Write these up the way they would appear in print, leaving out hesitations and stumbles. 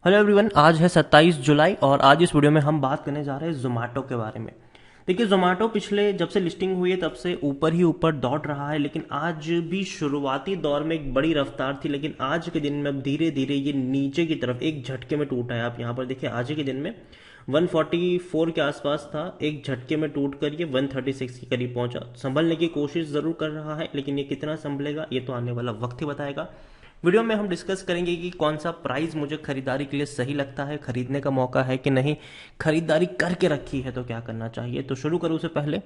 Hello everyone, आज है 27 जुलाई और आज इस वीडियो में हम बात करने जा रहे हैं जोमेटो के बारे में। देखिए, जोमेटो पिछले जब से लिस्टिंग हुई है तब से ऊपर ही ऊपर दौड़ रहा है, लेकिन आज भी शुरुआती दौर में एक बड़ी रफ्तार थी, लेकिन आज के दिन में अब धीरे धीरे ये नीचे की तरफ एक झटके में टूटा है। आप यहाँ पर देखिए, आज के दिन में 144 के आसपास था, एक झटके में टूट कर ये 136 के करीब पहुंचा। संभलने की कोशिश जरूर कर रहा है, लेकिन ये कितना संभलेगा ये तो आने वाला वक्त ही बताएगा। वीडियो में हम डिस्कस करेंगे कि कौन सा प्राइस मुझे खरीदारी के लिए सही लगता है, खरीदने का मौका है कि नहीं, खरीदारी करके रखी है तो क्या करना चाहिए। तो शुरू करूँ से पहले,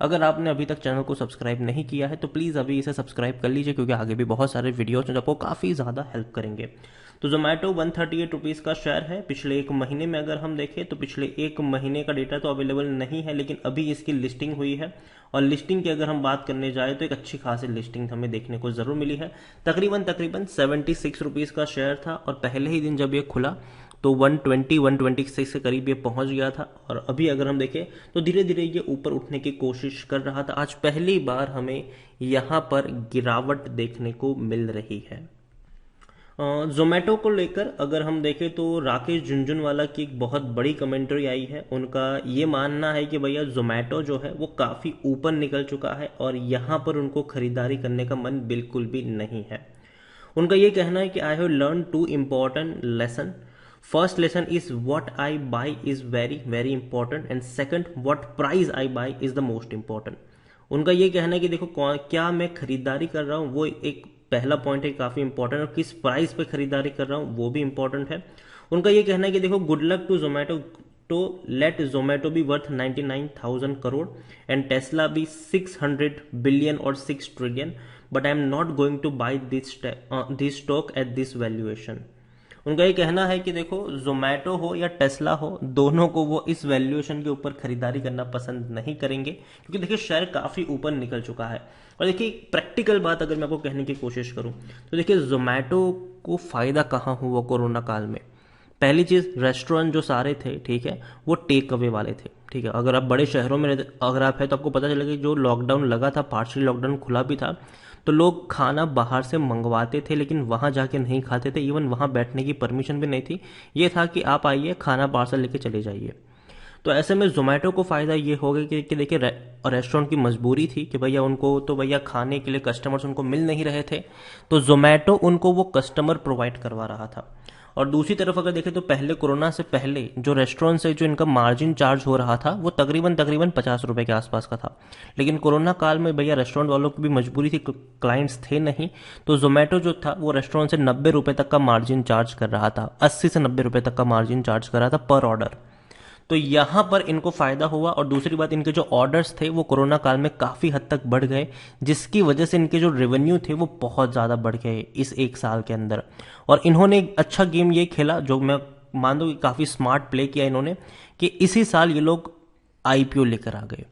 अगर आपने अभी तक चैनल को सब्सक्राइब नहीं किया है तो प्लीज़ अभी इसे सब्सक्राइब कर लीजिए, क्योंकि आगे भी बहुत सारे वीडियोज हैं जो आपको काफ़ी ज़्यादा हेल्प करेंगे। तो जोमेटो 138 का शेयर है। पिछले एक महीने में अगर हम देखें तो पिछले एक महीने का डेटा तो अवेलेबल नहीं है, लेकिन अभी इसकी लिस्टिंग हुई है और लिस्टिंग की अगर हम बात करने जाए तो एक अच्छी खासी लिस्टिंग हमें देखने को जरूर मिली है। तकरीबन 76 रुपीज़ का शेयर था और पहले ही दिन जब ये खुला तो 126 के करीब ये पहुंच गया था और अभी अगर हम देखें तो धीरे धीरे ये ऊपर उठने की कोशिश कर रहा था। आज पहली बार हमें यहाँ पर गिरावट देखने को मिल रही है। जोमेटो को लेकर अगर हम देखें तो राकेश झुनझुनवाला की एक बहुत बड़ी कमेंट्री आई है। उनका ये मानना है कि भैया जोमेटो जो है वो काफ़ी ऊपर निकल चुका है और यहाँ पर उनको खरीदारी करने का मन बिल्कुल भी नहीं है। उनका ये कहना है कि I have learn two important lesson. First lesson is what I buy is very very important and second what price I buy is the most important. उनका ये कहना है कि देखो क्या मैं खरीदारी कर रहा हूँ वो एक पहला पॉइंट है, काफ़ी इंपॉर्टेंट, और किस प्राइस पे खरीदारी कर रहा हूँ वो भी इंपॉर्टेंट है। उनका ये कहना है कि देखो, गुड लक टू जोमेटो तो let Zomato be worth 99,000 crore and Tesla be 600 billion और 6 trillion, but I am not going to buy this stock at this valuation. उनका ये कहना है कि देखो, जोमेटो हो या टेस्ला हो, दोनों को वो इस वैल्यूएशन के ऊपर खरीदारी करना पसंद नहीं करेंगे, क्योंकि देखिए शेयर काफ़ी ऊपर निकल चुका है। और देखिए, प्रैक्टिकल बात अगर मैं आपको कहने की कोशिश करूं तो देखिए, जोमेटो को फ़ायदा कहाँ हुआ कोरोना काल में। पहली चीज़, रेस्टोरेंट जो सारे थे, ठीक है, वो टेक अवे वाले थे। ठीक है, अगर आप बड़े शहरों में अगर आप है तो आपको पता चलेगा कि जो लॉकडाउन लगा था, पार्शियल लॉकडाउन खुला भी था, तो लोग खाना बाहर से मंगवाते थे, लेकिन वहाँ जाके नहीं खाते थे। इवन वहाँ बैठने की परमिशन भी नहीं थी। ये था कि आप आइए, खाना पार्सल लेके चले जाइए। तो ऐसे में जोमेटो को फ़ायदा ये हो गया कि देखिए, रेस्टोरेंट की मजबूरी थी कि भैया उनको तो भैया खाने के लिए कस्टमर्स उनको मिल नहीं रहे थे, तो जोमेटो उनको वो कस्टमर प्रोवाइड करवा रहा था। और दूसरी तरफ अगर देखें तो पहले, कोरोना से पहले, जो रेस्टोरेंट से जो इनका मार्जिन चार्ज हो रहा था वो तकरीबन 50 रुपए के आसपास का था। लेकिन कोरोना काल में भैया रेस्टोरेंट वालों की भी मजबूरी थी, क्लाइंट्स थे नहीं, तो जोमेटो जो था वो रेस्टोरेंट से 90 रुपए तक का मार्जिन चार्ज कर रहा था, 80 से 90 रुपए तक का मार्जिन चार्ज कर रहा था पर ऑर्डर। तो यहां पर इनको फायदा हुआ। और दूसरी बात, इनके जो ऑर्डर्स थे वो कोरोना काल में काफी हद तक बढ़ गए, जिसकी वजह से इनके जो रेवेन्यू थे वो बहुत ज्यादा बढ़ गए इस एक साल के अंदर। और इन्होंने एक अच्छा गेम ये खेला, जो मैं मान दो कि काफी स्मार्ट प्ले किया इन्होंने, कि इसी साल ये लोग आईपीओ लेकर आ गए।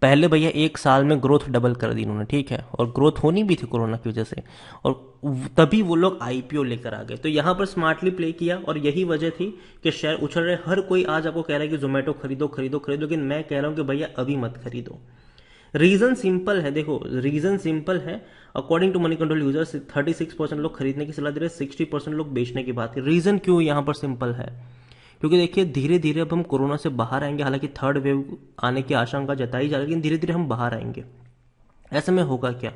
पहले भैया एक साल में ग्रोथ डबल कर दी इन्होंने, ठीक है, और ग्रोथ होनी भी थी कोरोना की वजह से, और तभी वो लोग आईपीओ लेकर आ गए। तो यहां पर स्मार्टली प्ले किया और यही वजह थी कि शेयर उछल रहे। हर कोई आज आपको कह रहा है कि जोमेटो खरीदो खरीदो खरीदो, लेकिन मैं कह रहा हूं कि भैया अभी मत खरीदो। रीजन सिंपल है, देखो रीजन सिंपल है। According to Moneycontrol users 36% लोग खरीदने की सलाह दे रहे, 60% लोग बेचने की बात कर। रीजन क्यों यहां पर सिंपल है, क्योंकि देखिए धीरे धीरे अब हम कोरोना से बाहर आएंगे। हालांकि थर्ड वेव आने की आशंका जताई जा रही है, लेकिन धीरे धीरे हम बाहर आएंगे। ऐसे में होगा क्या,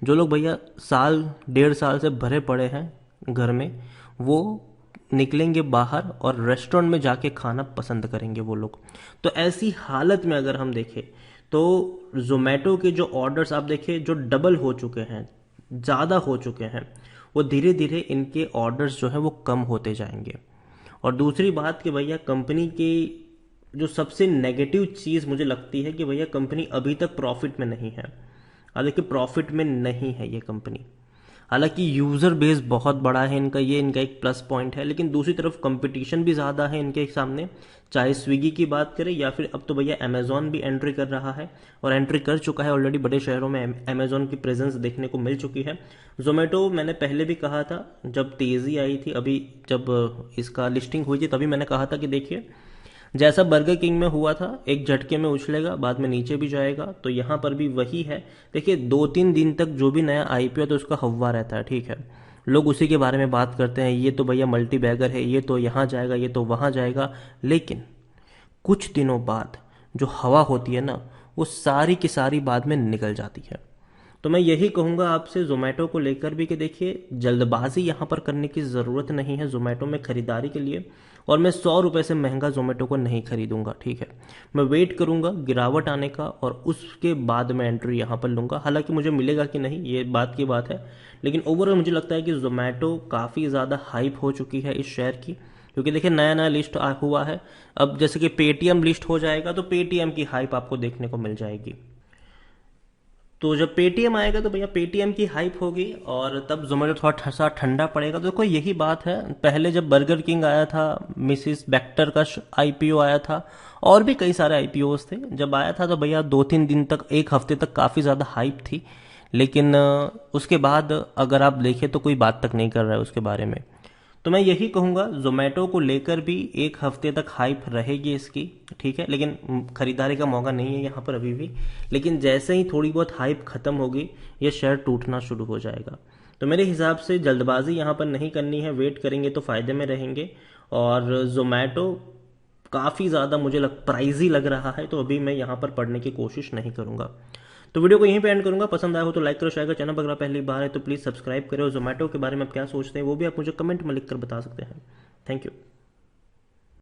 जो लोग भैया साल 1.5 साल से भरे पड़े हैं घर में, वो निकलेंगे बाहर और रेस्टोरेंट में जाके खाना पसंद करेंगे वो लोग। तो ऐसी हालत में अगर हम देखें तो जोमेटो के जो ऑर्डर्स आप देखें जो डबल हो चुके हैं, ज़्यादा हो चुके हैं, वो धीरे धीरे इनके ऑर्डर्स जो है वो कम होते जाएंगे। और दूसरी बात कि भैया कंपनी की जो सबसे नेगेटिव चीज़ मुझे लगती है कि भैया कंपनी अभी तक प्रॉफिट में नहीं है। अब देखिए, प्रॉफिट में नहीं है ये कंपनी। हालांकि यूज़र बेस बहुत बड़ा है इनका, ये इनका एक प्लस पॉइंट है, लेकिन दूसरी तरफ कंपटीशन भी ज़्यादा है इनके सामने। चाहे स्विगी की बात करें या फिर अब तो भैया अमेजोन भी एंट्री कर रहा है और एंट्री कर चुका है ऑलरेडी। बड़े शहरों में अमेजोन की प्रेजेंस देखने को मिल चुकी है। जोमेटो मैंने पहले भी कहा था, जब तेज़ी आई थी, अभी जब इसका लिस्टिंग हुई थी तभी मैंने कहा था कि देखिए, जैसा बर्गर किंग में हुआ था, एक झटके में उछलेगा, बाद में नीचे भी जाएगा, तो यहाँ पर भी वही है। देखिए 2-3 दिन तक जो भी नया आईपीओ तो उसका हवा रहता है, ठीक है, लोग उसी के बारे में बात करते हैं, ये तो भैया मल्टी बैगर है, ये तो यहाँ जाएगा, ये तो वहाँ जाएगा। लेकिन कुछ दिनों बाद जो हवा होती है ना, वो सारी की सारी बाद में निकल जाती है। तो मैं यही कहूँगा आपसे जोमेटो को लेकर भी कि देखिए, जल्दबाजी यहाँ पर करने की ज़रूरत नहीं है जोमेटो में खरीदारी के लिए। और मैं 100 रुपये से महंगा जोमेटो को नहीं खरीदूंगा, ठीक है। मैं वेट करूंगा गिरावट आने का और उसके बाद मैं एंट्री यहाँ पर लूँगा। हालांकि मुझे मिलेगा कि नहीं ये बात की बात है, लेकिन ओवरऑल मुझे लगता है कि जोमेटो काफ़ी ज़्यादा हाइप हो चुकी है इस शेयर की। क्योंकि देखिए नया नया लिस्ट हुआ है। अब जैसे कि पेटीएम लिस्ट हो जाएगा तो पेटीएम की हाइप आपको देखने को मिल जाएगी। तो जब पेटीएम आएगा तो भैया पेटीएम की हाइप होगी और तब जोमेटो थोड़ा सा ठंडा पड़ेगा। तो देखो यही बात है, पहले जब बर्गर किंग आया था, मिसिस बैक्टर का आईपीओ आया था, और भी कई सारे आईपीओस थे, जब आया था तो भैया 2-3 दिन तक, एक हफ्ते तक काफ़ी ज़्यादा हाइप थी। लेकिन उसके बाद अगर आप देखें तो कोई बात तक नहीं कर रहा है उसके बारे में। तो मैं यही कहूँगा जोमेटो को लेकर भी एक हफ्ते तक हाइप रहेगी इसकी, ठीक है। लेकिन खरीदारी का मौका नहीं है यहाँ पर अभी भी। लेकिन जैसे ही थोड़ी बहुत हाइप खत्म होगी, ये शेयर टूटना शुरू हो जाएगा। तो मेरे हिसाब से जल्दबाजी यहाँ पर नहीं करनी है, वेट करेंगे तो फ़ायदे में रहेंगे। और जोमेटो काफ़ी ज़्यादा मुझे प्राइजी लग रहा है, तो अभी मैं यहाँ पर पढ़ने की कोशिश नहीं करूँगा। तो वीडियो को यहीं पे एंड करूंगा। पसंद आया हो तो लाइक करो, शेयर करो। चैनल पर अगर पहली बार है तो प्लीज़ सब्सक्राइब करो। जोमेटो के बारे में आप क्या सोचते हैं वो भी आप मुझे कमेंट में लिख कर बता सकते हैं। Thank you.